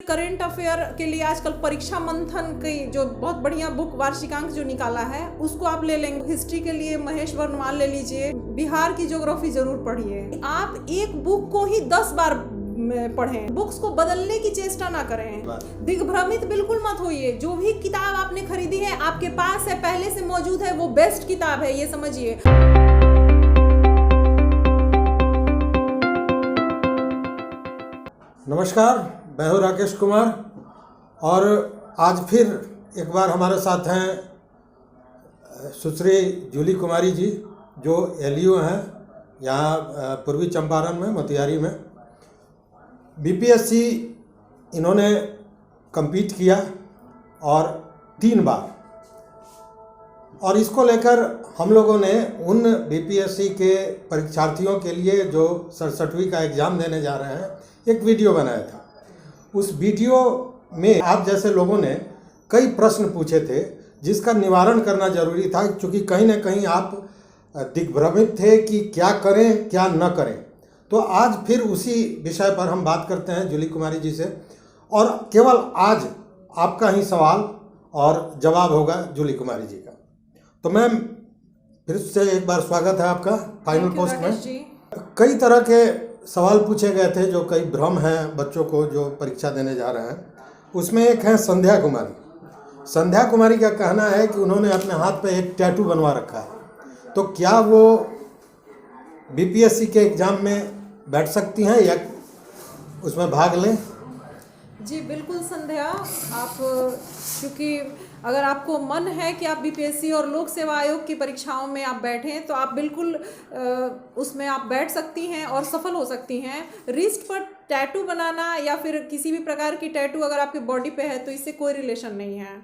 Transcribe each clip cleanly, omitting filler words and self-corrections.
Current affair के लिए आजकल परीक्षा मंथन की जो बहुत बढ़िया बुक वार्षिकांक जो निकाला है उसको आप ले लेंगे। हिस्ट्री के लिए महेश वर्णवाल ले लीजिए, बिहार की ज्योग्राफी जरूर पढ़िए। आप एक बुक को ही 10 बार पढ़ें, बुक्स को बदलने की चेष्टा ना करें, दिग्भ्रमित बिल्कुल मत होइए। जो भी किताब आपने खरीदी है आपके पास है, पहले से मौजूद है, वो बेस्ट किताब है, ये समझिए। नमस्कार, मैं हूं राकेश कुमार और आज फिर एक बार हमारे साथ हैं सुश्री जूली कुमारी जी, जो एलईओ हैं यहाँ पूर्वी चंपारण में, मोतिहारी में। बीपीएससी इन्होंने compete किया और 3 बार, और इसको लेकर हम लोगों ने उन बीपीएससी के परीक्षार्थियों के लिए जो 67वीं का एग्ज़ाम देने जा रहे हैं एक वीडियो बनाया था। उस वीडियो में आप जैसे लोगों ने कई प्रश्न पूछे थे जिसका निवारण करना जरूरी था, क्योंकि कहीं ना कहीं आप दिग्भ्रमित थे कि क्या करें क्या न करें। तो आज फिर उसी विषय पर हम बात करते हैं जूली कुमारी जी से, और केवल आज आपका ही सवाल और जवाब होगा जूली कुमारी जी का। तो मैम, फिर से एक बार स्वागत है आपका फाइनल पोस्ट में। कई तरह के सवाल पूछे गए थे जो कई भ्रम हैं बच्चों को जो परीक्षा देने जा रहे हैं। उसमें एक है संध्या कुमारी। संध्या कुमारी का कहना है कि उन्होंने अपने हाथ पे एक टैटू बनवा रखा है, तो क्या वो बीपीएससी के एग्ज़ाम में बैठ सकती हैं या उसमें भाग लें? जी बिल्कुल संध्या, आप क्योंकि अगर आपको मन है कि आप बीपीएससी और लोक सेवा आयोग की परीक्षाओं में आप बैठें तो आप बिल्कुल उसमें आप बैठ सकती हैं और सफल हो सकती हैं। रिस्ट पर टैटू बनाना या फिर किसी भी प्रकार की टैटू अगर आपकी बॉडी पे है तो इससे कोई रिलेशन नहीं है।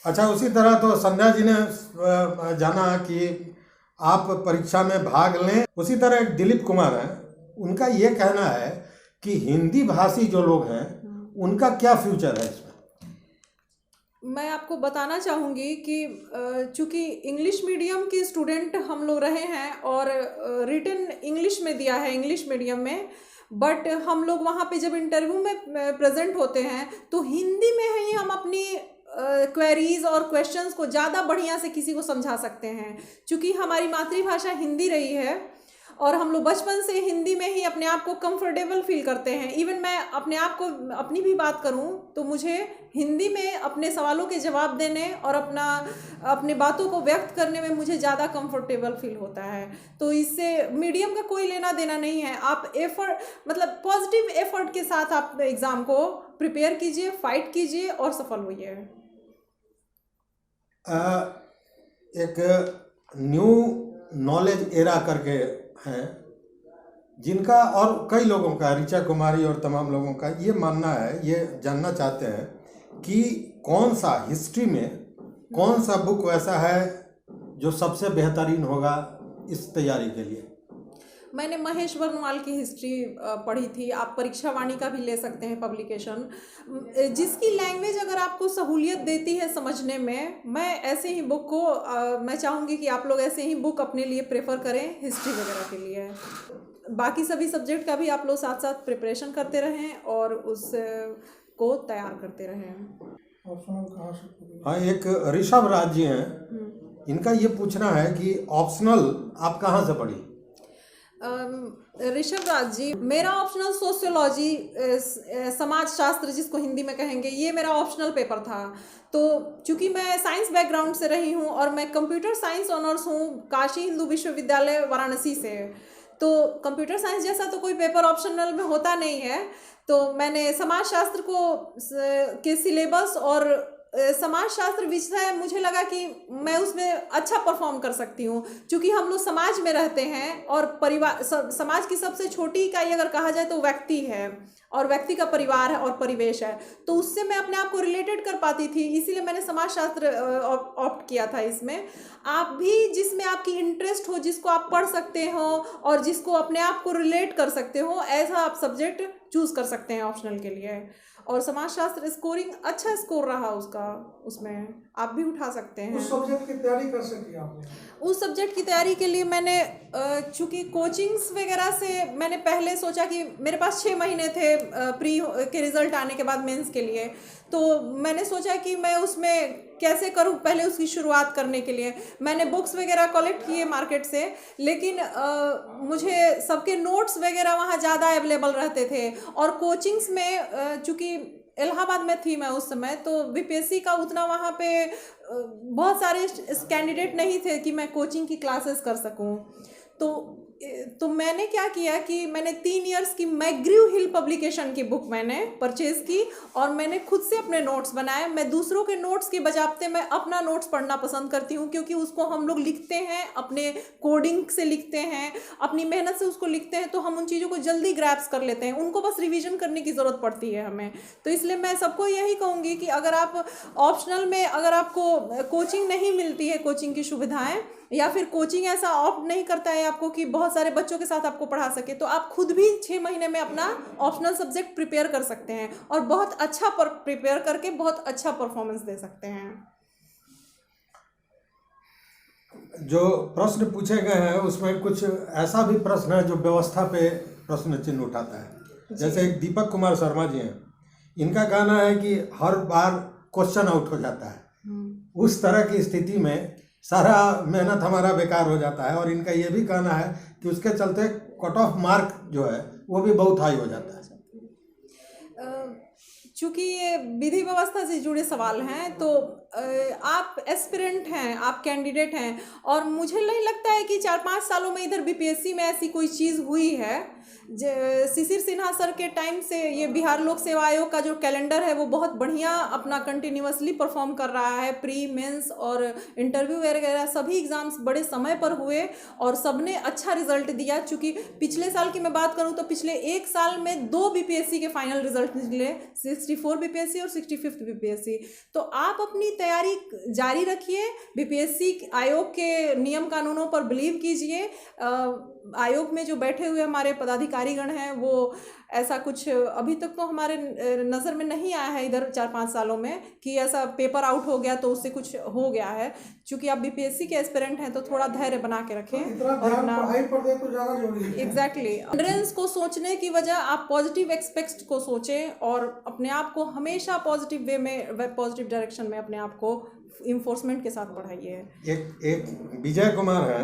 अच्छा, उसी तरह तो संध्या जी ने जाना कि आप परीक्षा में भाग लें। उसी तरह एक दिलीप कुमार हैं, उनका ये कहना है कि हिंदी भाषी जो लोग हैं उनका क्या फ्यूचर है इसमें? मैं आपको बताना चाहूँगी कि चूँकि इंग्लिश मीडियम के स्टूडेंट हम लोग रहे हैं और रिटन इंग्लिश में दिया है, इंग्लिश मीडियम में, बट हम लोग वहाँ पे जब इंटरव्यू में प्रेजेंट होते हैं तो हिंदी में ही हम अपनी क्वेरीज और क्वेश्चंस को ज़्यादा बढ़िया से किसी को समझा सकते हैं। चूँकि हमारी मातृभाषा हिंदी रही है और हम लोग बचपन से हिंदी में ही अपने आप को कंफर्टेबल फील करते हैं। इवन मैं अपने आप को अपनी भी बात करूं तो मुझे हिंदी में अपने सवालों के जवाब देने और अपने बातों को व्यक्त करने में मुझे ज़्यादा कंफर्टेबल फील होता है। तो इससे मीडियम का कोई लेना देना नहीं है। आप एफर्ट, मतलब पॉजिटिव एफर्ट के साथ आप एग्ज़ाम को प्रिपेयर कीजिए, फाइट कीजिए और सफल होइए। एक न्यू नॉलेज एरा करके हैं जिनका, और कई लोगों का, ऋचा कुमारी और तमाम लोगों का ये मानना है, ये जानना चाहते हैं कि कौन सा हिस्ट्री में कौन सा बुक वैसा है जो सबसे बेहतरीन होगा इस तैयारी के लिए। मैंने महेश वर्णवाल की हिस्ट्री पढ़ी थी। आप परीक्षा वाणी का भी ले सकते हैं पब्लिकेशन, जिसकी लैंग्वेज अगर आपको सहूलियत देती है समझने में। मैं ऐसे ही बुक को मैं चाहूँगी कि आप लोग ऐसे ही बुक अपने लिए प्रेफर करें हिस्ट्री वगैरह के लिए। बाकी सभी सब्जेक्ट का भी आप लोग साथ साथ प्रिपरेशन करते रहें और उस को तैयार करते रहें। हाँ, एक ऋषभ राज जी हैं, इनका ये पूछना है कि ऑप्शनल आप कहाँ से पढ़ी? ऋषभ राज जी, मेरा ऑप्शनल सोशियोलॉजी, समाज शास्त्र जिसको हिंदी में कहेंगे, ये मेरा ऑप्शनल पेपर था। तो चूंकि मैं साइंस बैकग्राउंड से रही हूँ और मैं कंप्यूटर साइंस ऑनर्स हूँ काशी हिंदू विश्वविद्यालय वाराणसी से, तो कंप्यूटर साइंस जैसा तो कोई पेपर ऑप्शनल में होता नहीं है। तो मैंने समाज शास्त्र के सिलेबस और समाज शास्त्र विषय मुझे लगा कि मैं उसमें अच्छा परफॉर्म कर सकती हूँ, क्योंकि हम लोग समाज में रहते हैं और परिवार, समाज की सबसे छोटी इकाई अगर कहा जाए तो व्यक्ति है, और व्यक्ति का परिवार है और परिवेश है, तो उससे मैं अपने आप को रिलेटेड कर पाती थी। इसीलिए मैंने समाज शास्त्र ऑप्ट किया था। इसमें आप भी जिसमें आपकी इंटरेस्ट हो, जिसको आप पढ़ सकते हो और जिसको अपने आप को रिलेट कर सकते हो, ऐसा आप सब्जेक्ट चूज़ कर सकते हैं ऑप्शनल के लिए। और समाजशास्त्र स्कोरिंग अच्छा स्कोर रहा उसका, उसमें आप भी उठा सकते हैं। उस सब्जेक्ट की तैयारी कर सकी आपने? उस सब्जेक्ट की तैयारी के लिए मैंने चूँकि कोचिंग्स वगैरह से मैंने पहले सोचा कि मेरे पास 6 महीने थे प्री के रिज़ल्ट आने के बाद मेंस के लिए, तो मैंने सोचा कि मैं उसमें कैसे करूं। पहले उसकी शुरुआत करने के लिए मैंने बुक्स वगैरह कलेक्ट किए मार्केट से, लेकिन मुझे सबके नोट्स वगैरह वहाँ ज़्यादा अवेलेबल रहते थे। और कोचिंग्स में चूँकि इलाहाबाद में थी मैं उस समय, तो बीपीएससी का उतना वहाँ पे बहुत सारे कैंडिडेट नहीं थे कि मैं कोचिंग की क्लासेस कर सकूं। तो मैंने क्या किया कि मैंने 3 इयर्स की मैग्रीव हिल पब्लिकेशन की बुक मैंने परचेज़ की और मैंने खुद से अपने नोट्स बनाए। मैं दूसरों के नोट्स की बजाते मैं अपना नोट्स पढ़ना पसंद करती हूँ, क्योंकि उसको हम लोग लिखते हैं, अपने कोडिंग से लिखते हैं, अपनी मेहनत से उसको लिखते हैं, तो हम उन चीज़ों को जल्दी ग्रैप्स कर लेते हैं। उनको बस रिवीजन करने की ज़रूरत पड़ती है हमें। तो इसलिए मैं सबको यही कहूँगी कि अगर आप ऑप्शनल में, अगर आपको कोचिंग नहीं मिलती है, कोचिंग की सुविधाएँ, या फिर कोचिंग ऐसा ऑप्ट नहीं करता है आपको कि बहुत सारे बच्चों के साथ आपको पढ़ा सके, तो आप खुद भी 6 महीने में अपना ऑप्शनल सब्जेक्ट प्रिपेयर कर सकते हैं और बहुत अच्छा प्रिपेयर करके बहुत अच्छा परफॉर्मेंस दे सकते हैं। जो प्रश्न पूछे गए हैं उसमें कुछ ऐसा भी प्रश्न है जो व्यवस्था पे प्रश्न चिन्ह उठाता है। जैसे एक दीपक कुमार शर्मा जी हैं, इनका कहना है कि हर बार क्वेश्चन आउट हो जाता है, उस तरह की स्थिति में सारा मेहनत हमारा बेकार हो जाता है। और इनका ये भी कहना है कि उसके चलते कट ऑफ मार्क जो है वो भी बहुत हाई हो जाता है। चूँकि ये विधि व्यवस्था से जुड़े सवाल हैं, तो आप एस्पिरेंट हैं, आप कैंडिडेट हैं, और मुझे नहीं लगता है कि 4-5 सालों में इधर बीपीएससी में ऐसी कोई चीज़ हुई है। शिशिर सिन्हा सर के टाइम से ये बिहार लोक सेवा आयोग का जो कैलेंडर है वो बहुत बढ़िया अपना कंटिन्यूअसली परफॉर्म कर रहा है। प्री, मेंस और इंटरव्यू वगैरह सभी एग्ज़ाम्स बड़े समय पर हुए और सबने अच्छा रिजल्ट दिया। चूँकि पिछले साल की मैं बात करूँ तो पिछले 1 साल में 2 बीपीएससी के फाइनल रिजल्ट निकले, 64 बीपीएससी और 65th बीपीएससी। तो आप अपनी तैयारी जारी रखिए, बीपीएससी आयोग के नियम कानूनों पर बिलीव कीजिए। आयोग में जो बैठे हुए हमारे पदाधिकारीगण हैं वो ऐसा कुछ अभी तक तो हमारे नज़र में नहीं आया है इधर 4-5 सालों में कि ऐसा पेपर आउट हो गया तो उससे कुछ हो गया है। चूँकि आप बीपीएससी के एस्पिरेंट हैं तो थोड़ा धैर्य बना के रखें और अपना पढ़ाई पर दे तो ज़्यादा जरूरी है। एग्जैक्टली एंट्रेंस को सोचने की वजह आप पॉजिटिव एक्सपेक्ट को सोचें और अपने आप को हमेशा पॉजिटिव वे में, पॉजिटिव डायरेक्शन में अपने आप को इन्फोर्समेंट के साथ पढ़ाइए। एक विजय कुमार है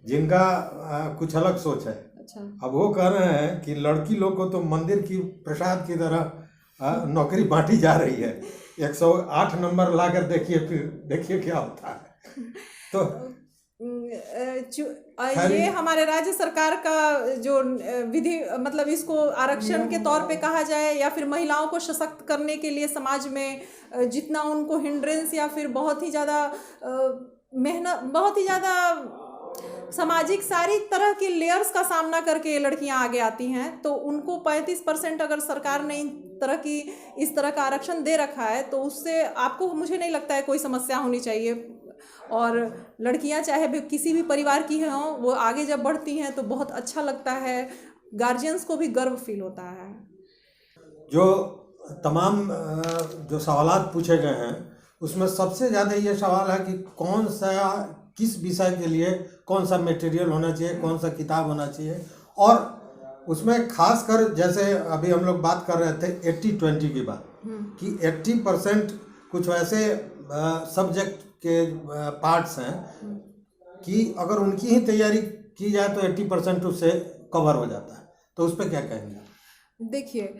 जिनका कुछ अलग सोच है। अच्छा। अब वो कह रहे हैं कि लड़की लोग को तो मंदिर की प्रसाद की तरह नौकरी बांटी जा रही है। 108 नंबर लाकर देखिए, फिर देखिए क्या होता है। तो ये हमारे राज्य सरकार का जो विधि, मतलब इसको आरक्षण के तौर पे कहा जाए या फिर महिलाओं को सशक्त करने के लिए समाज में जितना उनको हिंड्रेंस या फिर बहुत ही ज़्यादा मेहनत, बहुत ही ज़्यादा सामाजिक सारी तरह की लेयर्स का सामना करके ये लड़कियां आगे आती हैं, तो उनको 35% अगर सरकार ने इस तरह का आरक्षण दे रखा है तो उससे आपको, मुझे नहीं लगता है कोई समस्या होनी चाहिए। और लड़कियां चाहे भी किसी भी परिवार की हों, वो आगे जब बढ़ती हैं तो बहुत अच्छा लगता है, गार्जियंस को भी गर्व फील होता है। जो तमाम जो सवालात पूछे गए हैं उसमें सबसे ज़्यादा ये सवाल है कि कौन सा, किस विषय के लिए कौन सा मटेरियल होना चाहिए, कौन सा किताब होना चाहिए। और उसमें खासकर जैसे अभी हम लोग बात कर रहे थे 80-20 की बात, कि 80% कुछ वैसे सब्जेक्ट के पार्ट्स हैं कि अगर उनकी ही तैयारी की जाए तो 80% उससे कवर हो जाता है। तो उस पर क्या कहेंगे? देखिए,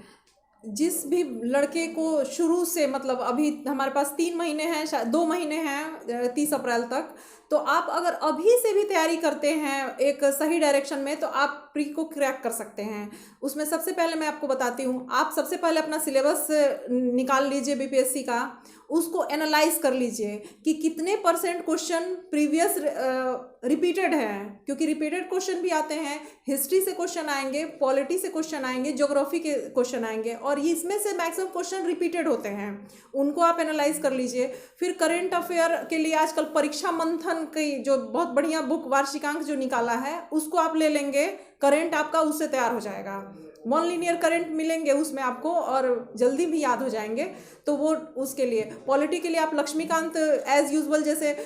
जिस भी लड़के को शुरू से, मतलब अभी हमारे पास 3 महीने हैं, 2 महीने हैं 30 अप्रैल तक, तो आप अगर अभी से भी तैयारी करते हैं एक सही डायरेक्शन में तो आप प्री को क्रैक कर सकते हैं। उसमें सबसे पहले मैं आपको बताती हूँ, आप सबसे पहले अपना सिलेबस निकाल लीजिए बीपीएससी का, उसको एनालाइज कर लीजिए कि कितने % क्वेश्चन प्रीवियस रिपीटेड हैं, क्योंकि रिपीटेड क्वेश्चन भी आते हैं, हिस्ट्री से क्वेश्चन आएंगे, पॉलिटी से क्वेश्चन आएंगे, ज्योग्राफी के क्वेश्चन आएंगे, और इसमें से मैक्सिमम क्वेश्चन रिपीटेड होते हैं, उनको आप एनालाइज कर लीजिए। फिर करेंट अफेयर के लिए आजकल परीक्षा मंथन की जो बहुत बढ़िया बुक वार्षिकांक जो निकाला है उसको आप ले लेंगे, करेंट आपका उससे तैयार हो जाएगा। 1 लीनियर करंट मिलेंगे उसमें आपको और जल्दी भी याद हो जाएंगे। तो वो उसके लिए पॉलिटी के लिए आप लक्ष्मीकांत एज यूजुअल जैसे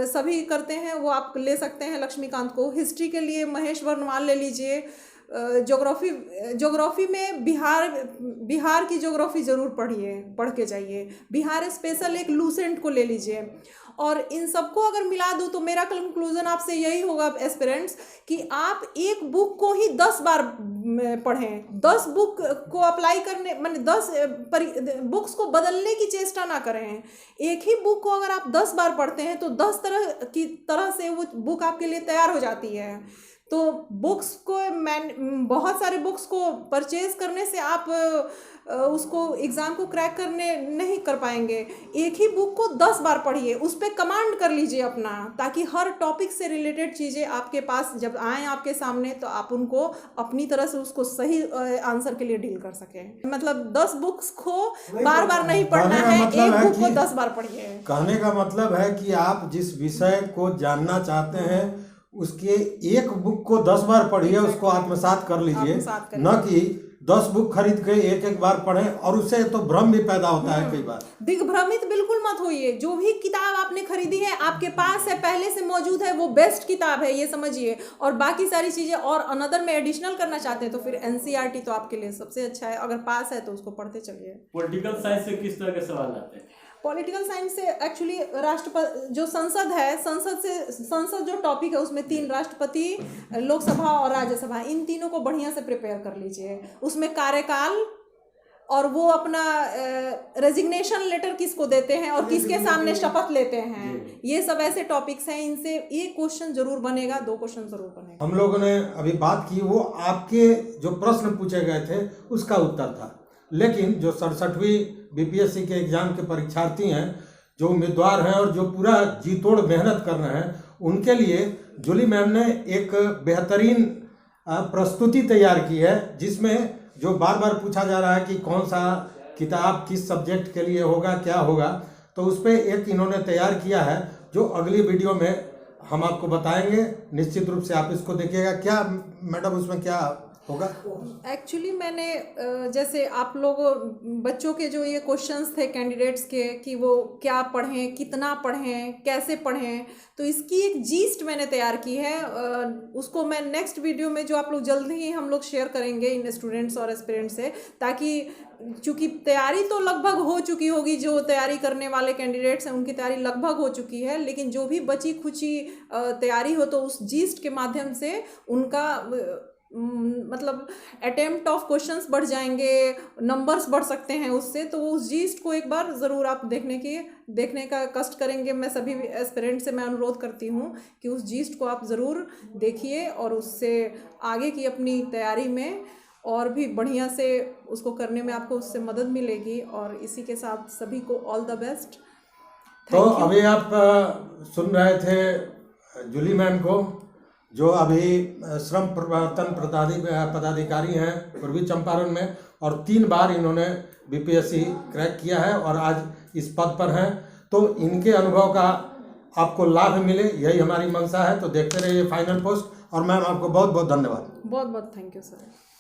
सभी करते हैं वो आप ले सकते हैं लक्ष्मीकांत को। हिस्ट्री के लिए महेश वर्णवाल ले लीजिए। ज्योग्राफी में बिहार की ज्योग्राफी ज़रूर पढ़ के जाइए। बिहार स्पेशल एक लूसेंट को ले लीजिए। और इन सबको अगर मिला दूँ तो मेरा कंक्लूजन आपसे यही होगा एस्पिरेंट्स कि आप एक बुक को ही 10 बार पढ़ें। 10 बुक को अप्लाई करने माने 10 बुक्स को बदलने की चेष्टा ना करें। एक ही बुक को अगर आप 10 बार पढ़ते हैं तो 10 तरह से वो बुक आपके लिए तैयार हो जाती है। तो बुक्स को बहुत सारे बुक्स को परचेज करने से आप उसको एग्ज़ाम को क्रैक करने नहीं कर पाएंगे। एक ही बुक को 10 बार पढ़िए, उस पर कमांड कर लीजिए अपना, ताकि हर टॉपिक से रिलेटेड चीज़ें आपके पास जब आएँ आपके सामने तो आप उनको अपनी तरह से उसको सही आंसर के लिए डील कर सकें। मतलब 10 बुक्स को बार बार नहीं पढ़ना है, एक बुक को 10 बार पढ़िए। कहने का मतलब है कि आप जिस विषय को जानना चाहते हैं उसके एक बुक को 10 बार पढ़िए, उसको आत्मसात कर लीजिए, न कि 10 बुक खरीद के एक बार पढ़ें। और उससे तो भ्रम भी पैदा होता है कई बार। दिग्भ्रमित बिल्कुल मत होइए। जो भी किताब आपने खरीदी है आपके पास है, पहले से मौजूद है, वो बेस्ट किताब है ये समझिए। और बाकी सारी चीज़ें और अनदर में एडिशनल करना चाहते हैं तो फिर एनसीईआरटी तो आपके लिए सबसे अच्छा है। अगर पास है तो उसको पढ़ते चलिए। पॉलिटिकल साइंस से किस तरह के सवाल आते हैं? पॉलिटिकल साइंस से एक्चुअली राष्ट्रपति जो संसद है, संसद जो टॉपिक है उसमें 3 राष्ट्रपति, लोकसभा और राज्यसभा, इन तीनों को बढ़िया से प्रिपेयर कर लीजिए। उसमें कार्यकाल और वो अपना रेजिग्नेशन लेटर किसको देते हैं और किसके सामने शपथ लेते हैं, ये सब ऐसे टॉपिक्स हैं। इनसे एक क्वेश्चन जरूर बनेगा, 2 क्वेश्चन जरूर बनेगा। हम लोगों ने अभी बात की वो आपके जो प्रश्न पूछे गए थे उसका उत्तर था, लेकिन जो 67वीं बीपीएससी के एग्जाम के परीक्षार्थी हैं, जो उम्मीदवार हैं और जो पूरा जी तोड़ मेहनत कर रहे हैं, उनके लिए जूली मैम ने एक बेहतरीन प्रस्तुति तैयार की है, जिसमें जो बार बार पूछा जा रहा है कि कौन सा किताब किस सब्जेक्ट के लिए होगा, क्या होगा, तो उस पर एक इन्होंने तैयार किया है जो अगली वीडियो में हम आपको बताएंगे। निश्चित रूप से आप इसको देखिएगा। क्या मैडम उसमें क्या होगा? एक्चुअली मैंने जैसे आप लोगों बच्चों के जो ये क्वेश्चंस थे कैंडिडेट्स के कि वो क्या पढ़ें, कितना पढ़ें, कैसे पढ़ें, तो इसकी एक जीस्ट मैंने तैयार की है। उसको मैं नेक्स्ट वीडियो में जो आप लोग जल्द ही हम लोग शेयर करेंगे इन स्टूडेंट्स और एस्पिरेंट्स से, ताकि चूँकि तैयारी तो लगभग हो चुकी होगी, जो तैयारी करने वाले कैंडिडेट्स हैं उनकी तैयारी लगभग हो चुकी है, लेकिन जो भी बची खुची तैयारी हो तो उस जीस्ट के माध्यम से उनका मतलब अटेम्प्ट ऑफ क्वेश्चंस बढ़ जाएंगे, नंबर्स बढ़ सकते हैं उससे। तो उस जीस्ट को एक बार ज़रूर आप देखने का कष्ट करेंगे। मैं सभी एस्पिरेंट से मैं अनुरोध करती हूँ कि उस जीस्ट को आप ज़रूर देखिए और उससे आगे की अपनी तैयारी में और भी बढ़िया से उसको करने में आपको उससे मदद मिलेगी। और इसी के साथ सभी को ऑल द बेस्ट। तो अभी आप सुन रहे थे जूली मैम को, जो अभी श्रम प्रवर्तन पदाधिकारी हैं पूर्वी चंपारण में, और 3 बार इन्होंने बीपीएससी क्रैक किया है और आज इस पद पर हैं। तो इनके अनुभव का आपको लाभ मिले, यही हमारी मंशा है। तो देखते रहिए फाइनल पोस्ट। और मैम आपको बहुत बहुत धन्यवाद। बहुत बहुत थैंक यू सर।